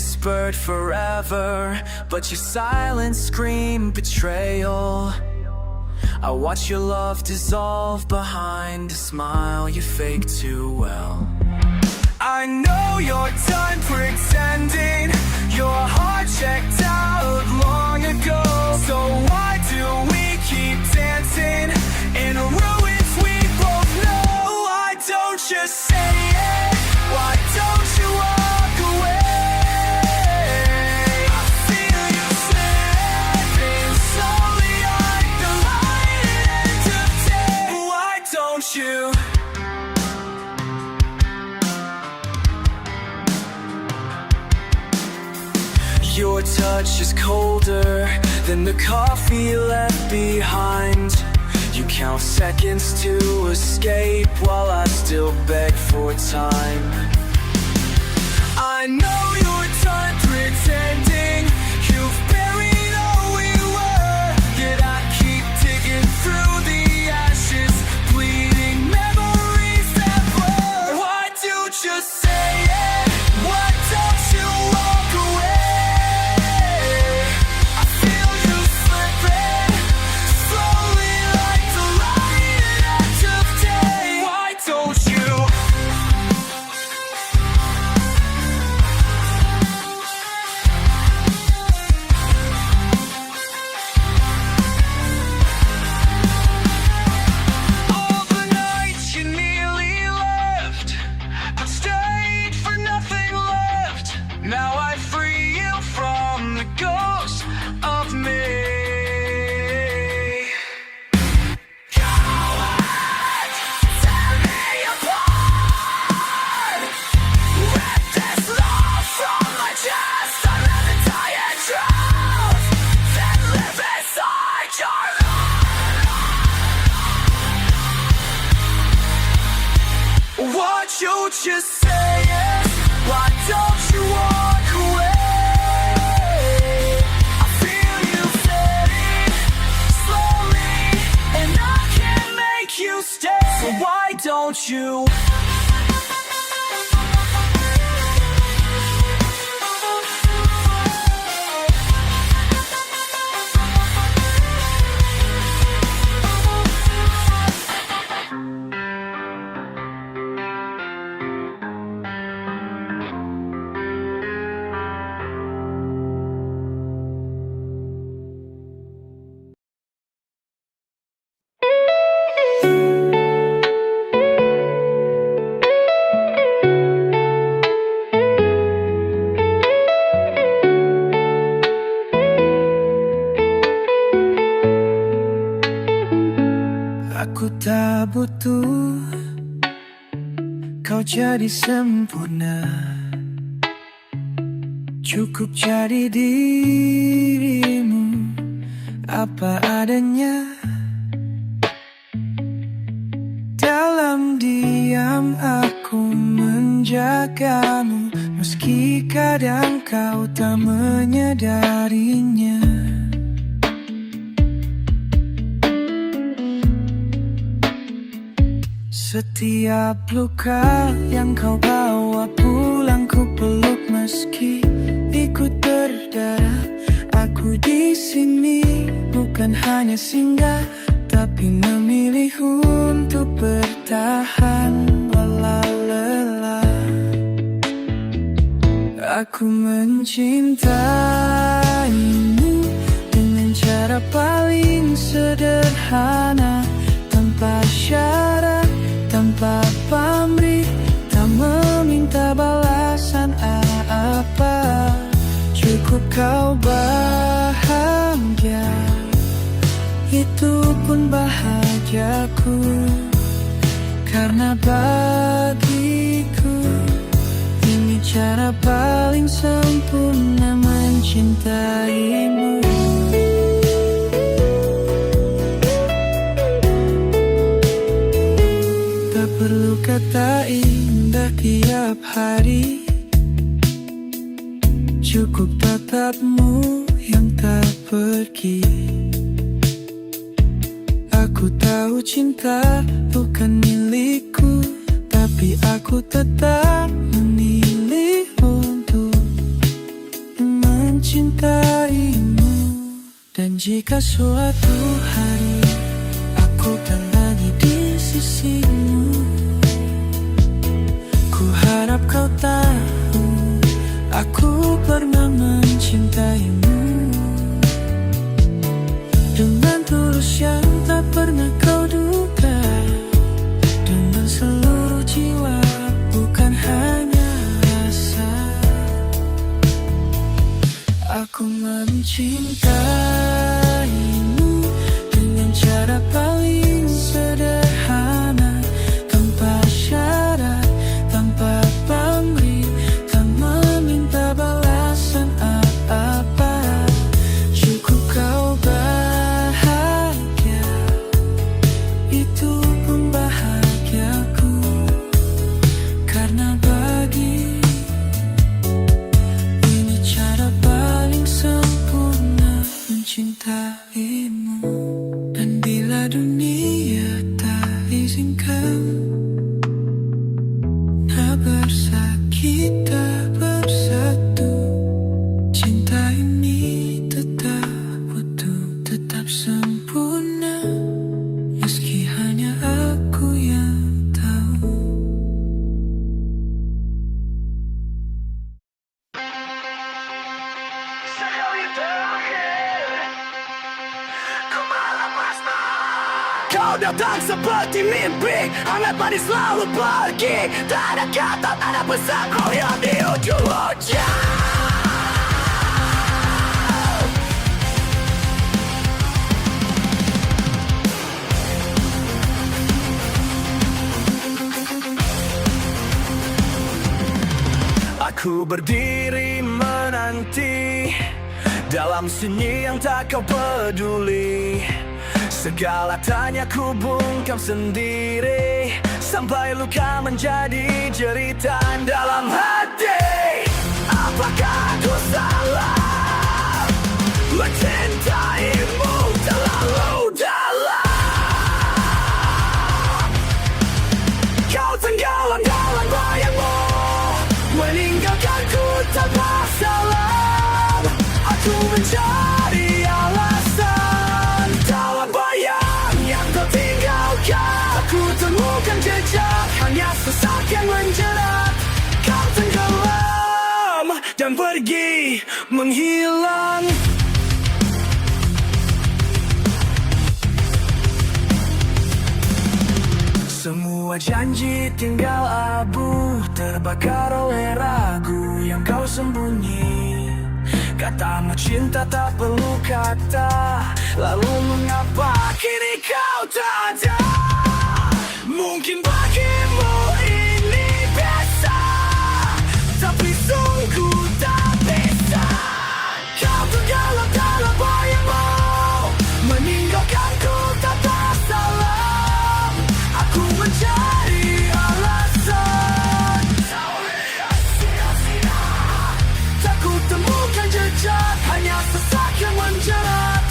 whispered forever, but your silence screamed betrayal. I watch your love dissolve behind a smile you fake too well. I know you're done pretending, your heart checked out long ago. So why do we keep dancing in ruins we both know? Why don't you say it? Why don't you walk away? I feel you slipping slowly like the light at the end of day. Why don't you? Your touch is colder than the coffee left behind. You count seconds to escape while I still beg for time. I know you're done pretending, you've buried all we were. Yet I keep digging through the ashes, bleeding memories that blur. Why don't you say it? Why don't you walk away? Now I free you from the ghost of me. Coward, tear me apart. Rip this love from my chest. I'd rather die in truth than live inside your heart. Why don't you say it? Why don't you walk away? I feel you fading slowly, and I can't make you stay. So why don't you? Aku tak butuh kau jadi sempurna, cukup jadi dirimu apa adanya. Dalam diam aku menjagamu, meski kadang kau tak menyadarinya. Setiap luka yang kau bawa pulang ku peluk, meski ikut berdarah. Aku di sini bukan hanya singgah, tapi memilih untuk bertahan walau lelah. Aku mencintaimu dengan cara paling sederhana, tanpa syarat, tanpa pamrih, tak meminta balasan apa. Cukup kau bahagia, itu pun bahagiaku. Karena bagiku ini cara paling sempurna mencintaimu. Tak perlu kata indah tiap hari, cukup tatapmu yang tak pergi. Aku tahu cinta bukan milikku, tapi aku tetap memilih untuk mencintaimu. Dan jika suatu hari aku tak lagi di sisimu, ku harap kau tahu aku pernah mencintaimu dengan tulus yang tak pernah kau duga, dengan seluruh jiwa, bukan hanya rasa. Aku mencintaimu dengan cara paling sederhana, tanpa syarat, tanpa pamrih, tak meminta balasan apa-apa. Cukup kau bahagia, itu pun bahagiaku. Karena bagi ini cara paling sempurna mencintaimu. Dan bila dunia tak izinkan, tak bersah kita bersatu, cinta ini tetap utuh, tetap sempurna, meski hanya aku yang tahu. Sekali terakhir ku melepasmu. Kau datang seperti mimpi, hangat manis selalu pergi. Tak ada kata, tak ada pesan, oh yang di ujung hujan. Aku berdiri menanti dalam sunyi yang tak kau peduli. Segala tanya ku bungkam sendiri, sampai luka menjadi jeritan dalam hati. Apakah ku salah mencintaimu terlalu dalam? Kau tenggelam dalam bayangmu, meninggalkanku tanpa salam. Aku mencari alasan dalam bayang yang kau tinggalkan. Aku temukan jejak, hanya sesak yang menjerat. Kau tenggelam dan pergi menghilang. Semua janji tinggal abu, terbakar oleh ragu yang kau sembunyi. Katamu cinta tak perlu kata, lalu mengapa kini kau tak ada? Mungkin bagimu ini biasa, tapi sungguh tak bisa. Kau tenggelam dalam bayangmu, meninggalkanku tanpa salam. Aku mencari alasan, sia-sia. Tak ku temukan jejak, hanya sesak yang menjerat.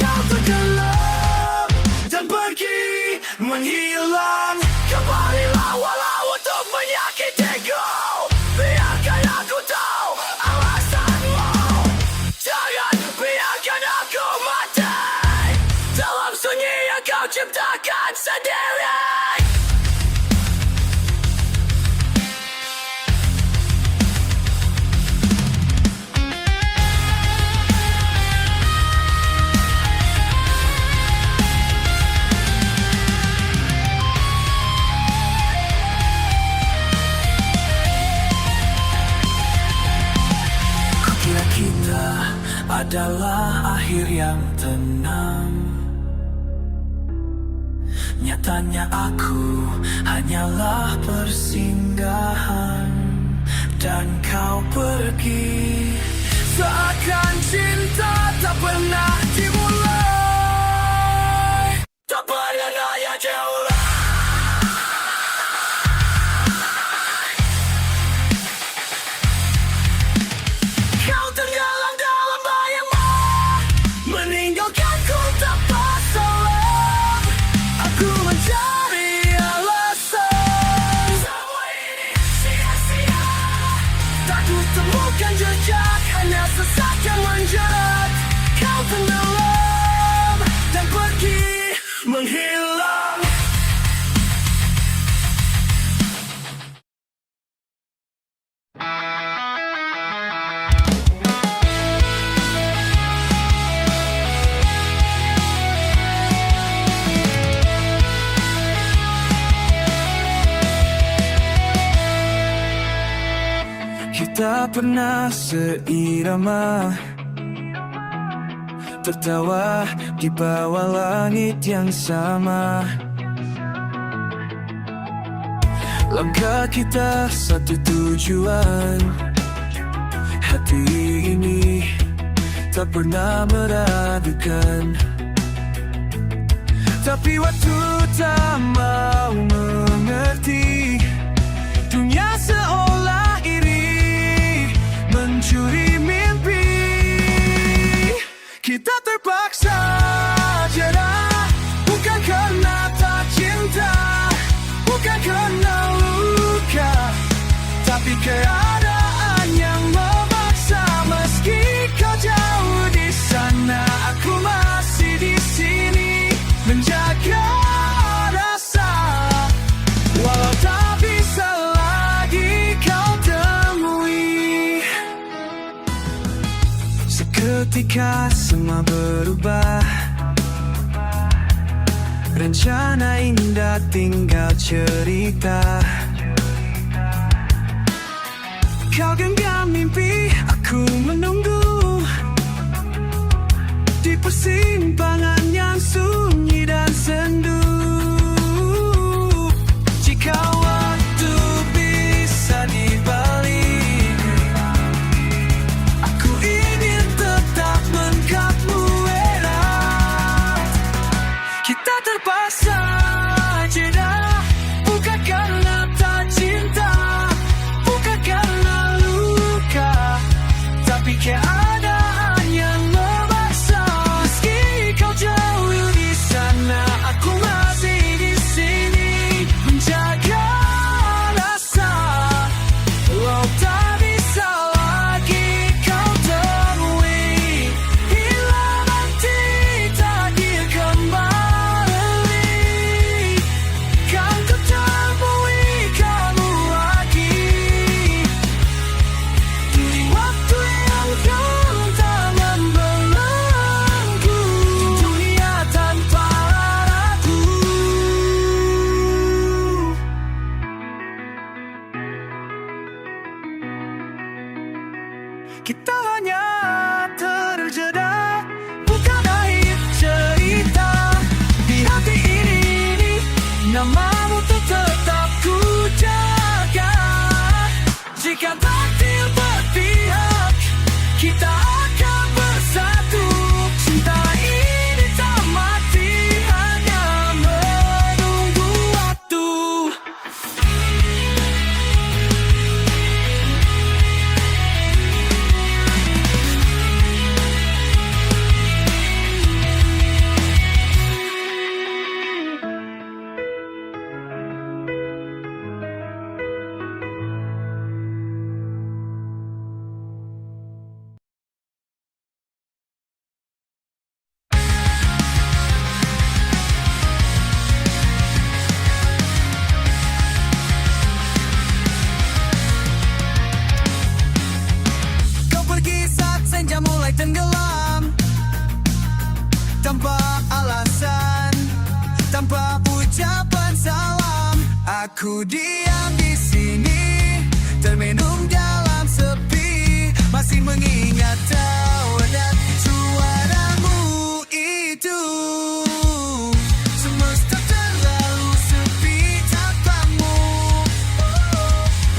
Kau tenggelam dan pergi menghilang. Kembalilah walau untuk menyakitiku, biarkan aku tahu alasanmu. Jangan biarkan aku mati dalam sunyi yang kau ciptakan sendiri. Kukira kita adalah akhir yang tenang, nyatanya aku hanyalah persinggahan. Dan kau pergi seakan cinta tak pernah dimulai, tak pernah raya jauh. Kau tenggelam dalam bayangmu, meninggalkanku tanpa salam. Aku mencari alasan, semua ini sia-sia. Tak ku temukan jejak, hanya sesak yang tak pernah seirama, tertawa di bawah langit yang sama. Langkah kita satu tujuan, hati ini tak pernah meragukan. Tapi waktu tak mau mengerti, dunia seolah iri mencuri mimpi. Kita terpaksa jeda, bukan karena tak cinta, bukan karena luka, tapi keadaan yang memaksa. Meski kau jauh di sana, aku masih di sini menjaga rasa. Walau tak bisa lagi kau temui, seketika semua berubah. Rencana indah tinggal cerita. Kau genggam mimpi, aku menunggu di persimpangan yang sunyi dan sendu. Jika waktu bisa dibalik, aku ingin tetap mengangkatmu erat. Kita terpaksa jeda, bukan karena tak cinta, bukan karena luka, tapi keadaan yang memaksa. Meski kau jauh di sana, aku masih di sini menjaga rasa. Walau tak bisa lagi kau temui, bila nanti takdir kembali, kan ku temui kamu lagi. Di waktu yang kau tak membelenggu, dunia tanpa ragu. Kita hanya terjeda, bukan akhir cerita. Di hati ini, namamu tetap ku jaga. Jika takdir berpihak, kita akan bersatu. Cinta ini tak mati, hanya menunggu waktu. Kau pergi saat senja mulai tenggelam, tanpa alasan, tanpa ucapan salam. Aku diam di sini, termenung dalam sepi, masih mengingat tawa dan suaramu itu. Semesta terlalu sepi tanpamu.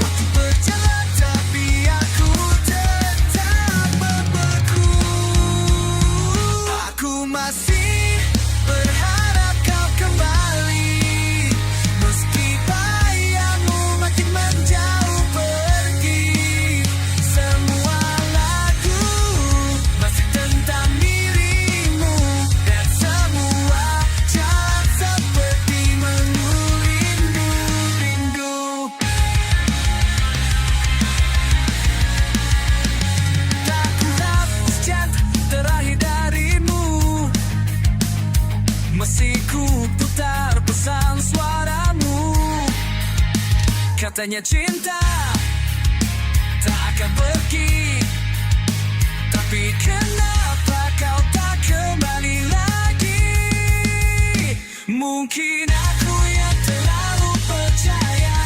Waktu berjalan tapi aku tetap membeku. Aku masih berharap kau kembali, meski bayangmu makin menjauh pergi. Semua lagu masih tentang dirimu, dan semua jalan seperti mengulindu rindu. Tak ku hapus chat terakhir darimu, masih ku putar pesan suaramu. Katanya cinta tak akan pergi, tapi kenapa kau tak kembali lagi? Mungkin aku yang terlalu percaya,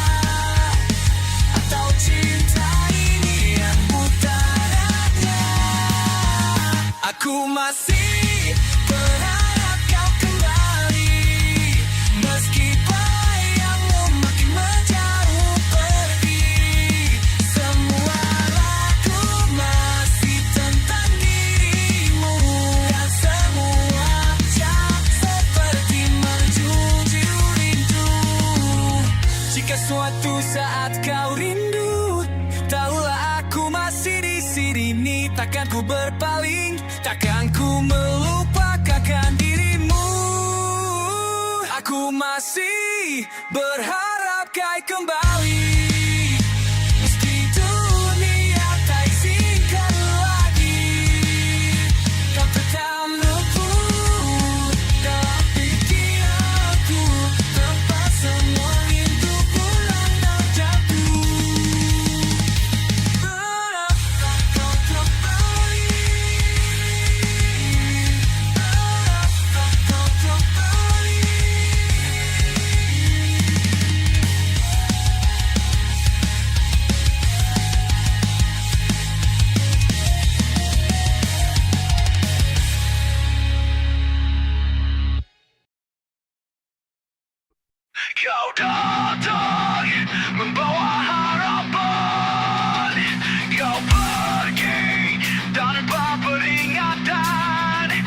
atau cinta ini yang Aku masih berharap kau kembali, meski bayangmu makin menjauh pergi. Semua laku masih tentang dirimu, dan semua jam seperti mencuci rindu. Jika suatu saat kau rindu, tahulah aku masih di sini. Takkan ku berpaling, takkan ku melupakan dirimu. Aku masih berharap kau kembali, meski dunia tak izinkan lagi. Kau tetap luput dalam pikiranku, tempat semua rindu pulang dan jatuh. Berharap kau kembali, berharap kau kembali. Kau datang membawa harapan, kau pergi tanpa peringatan.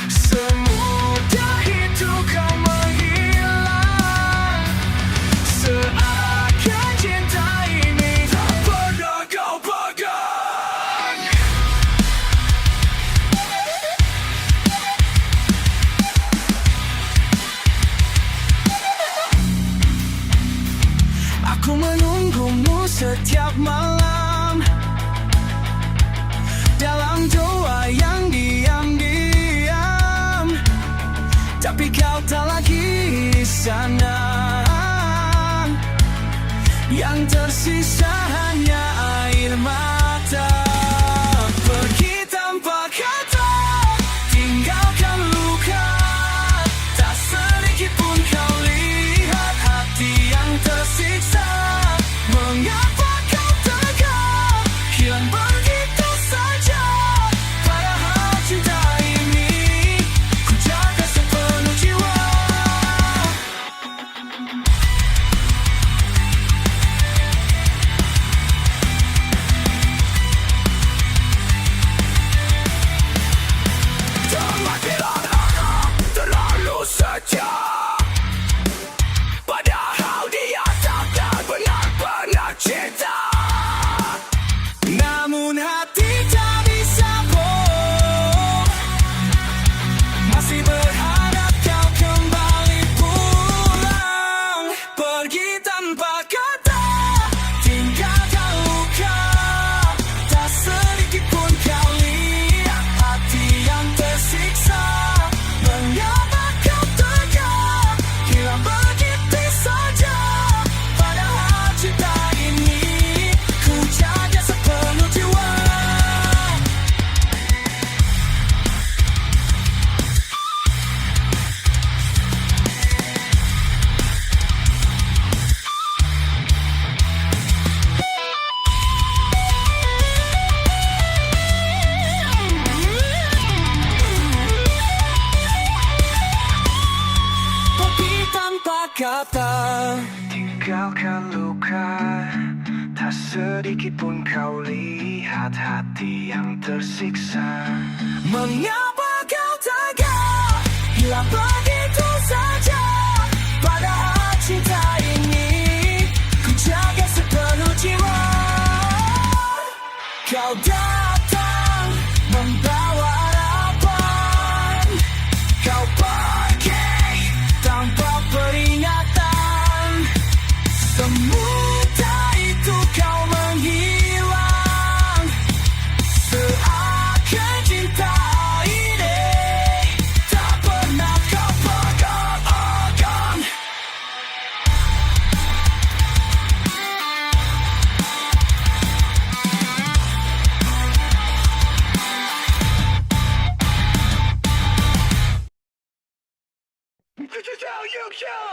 Semudah itu kau menghilang, seakan cinta ini tak pernah kau pegang. Aku menunggumu setiap malam, dalam doa yang diam-diam. Tapi kau tak lagi di sana, yang tersisa hanya air mata. Pergi tanpa kata, tinggalkan luka, tak sedikit pun kau lihat hati yang tersiksa. Mengapa kau tega hilang begitu saja? Padahal cinta ini ku jaga sepenuh jiwa. Teman bilang aku terlalu setia, padahal dia takkan benar-benar cinta. Namun hati tak bisa bohong, masih berharap kau kembali pulang. Pergi tanpa kata, tinggalkan luka, tak sedikit pun kau lihat hati yang tersiksa. Mengapa kau tega hilang begitu saja? Padahal cinta ini ku jaga sepenuh jiwa. Pergi tanpa kata, tinggalkan luka, tak sedikit pun kau lihat hati yang tersiksa. Mengapa kau tega hilang begitu saja? Padahal cinta ini ku jaga sepenuh jiwa. Kau datang membawa harapan, kau pergi tanpa peringatan. Semudah itu kau menghilang, seakan cinta ini tak pernah kau pegang. This is how you show.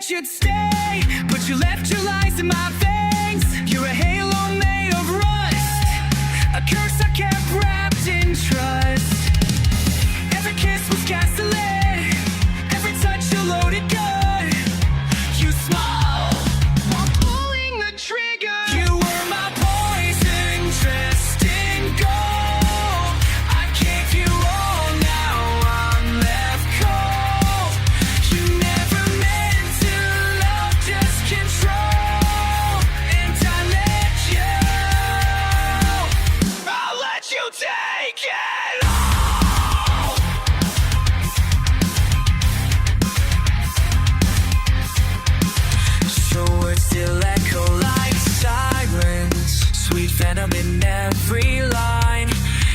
said you'd stay, but you left your lies in my veins. You're a halo made of rust, a curse I kept wrapped in trust. Every kiss was gasoline, every touch a loaded gun. You smile while pulling the trigger. You were my poison, dressed in gold. I gave you all, now I'm left cold. You never meant to love, just control. And I let you, I'll let you take it all. So words still echo like sirens, sweet venom in every line.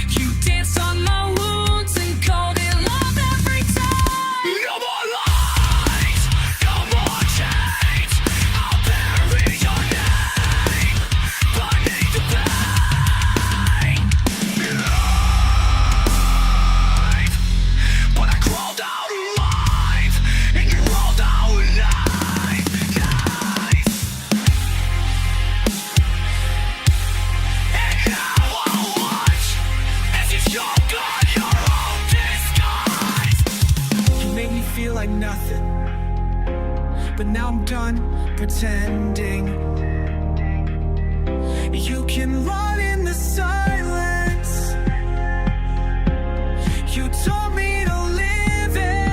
You dance on my wounds and called it love every time. No more lies, no more chains. I'll bury your name beneath the pain. Life, but I crawled out alive, and you rolled out alive. And now I'll watch as you choke on your own disguise. You made me feel like nothing, but now I'm done pretending. You can run in the silence. You told me to live it.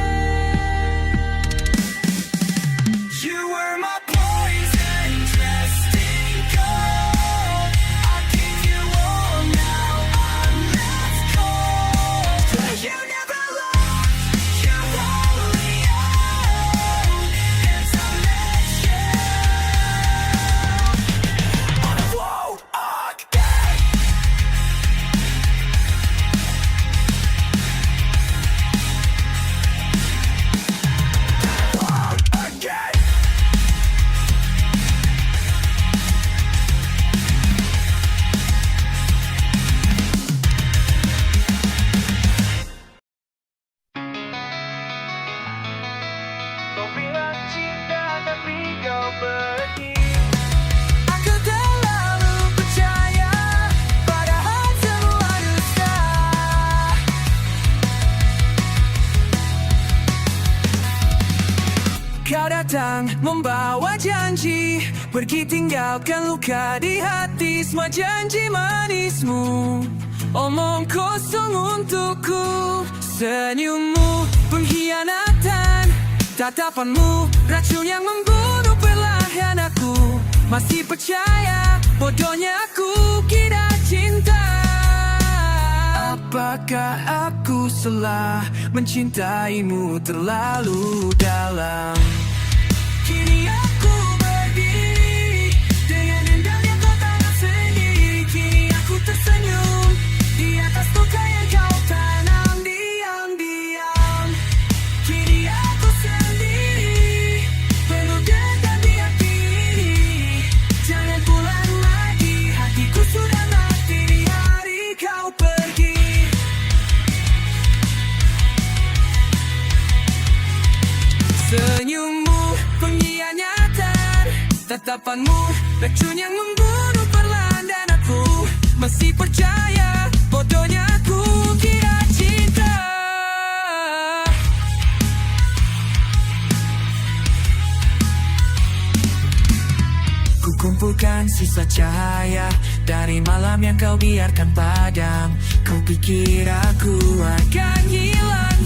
You were my poison, dressed in gold. I gave you all, now I'm left cold. You never loved, you only owned, and I let you on a flow again. Again. Kau bilang cinta tapi kau pergi. Aku terlalu percaya, padahal semua dusta. Kau datang membawa janji, pergi tinggalkan luka di hati. Semua janji manismu, omong kosong untukku. Senyummu pengkhianatan, tatapanmu racun yang membunuh perlahan. Aku masih percaya, bodohnya aku kira cinta. Apakah aku salah mencintaimu terlalu dalam? Kini aku berdiri dengan dendam yang kau tanam sendiri. Kini aku tersenyum di atas luka yang kau tanam diam-diam. Kini aku sendiri, penuh dendam di hati ini. Jangan pulang lagi, hatiku sudah mati di hari kau pergi. Senyummu pengkhianatan, tatapanmu racun yang membunuh perlahan. Dan aku masih percaya, bodohnya aku kira cinta. Ku kumpulkan sisa cahaya dari malam yang kau biarkan padam. Kau pikir aku akan hilang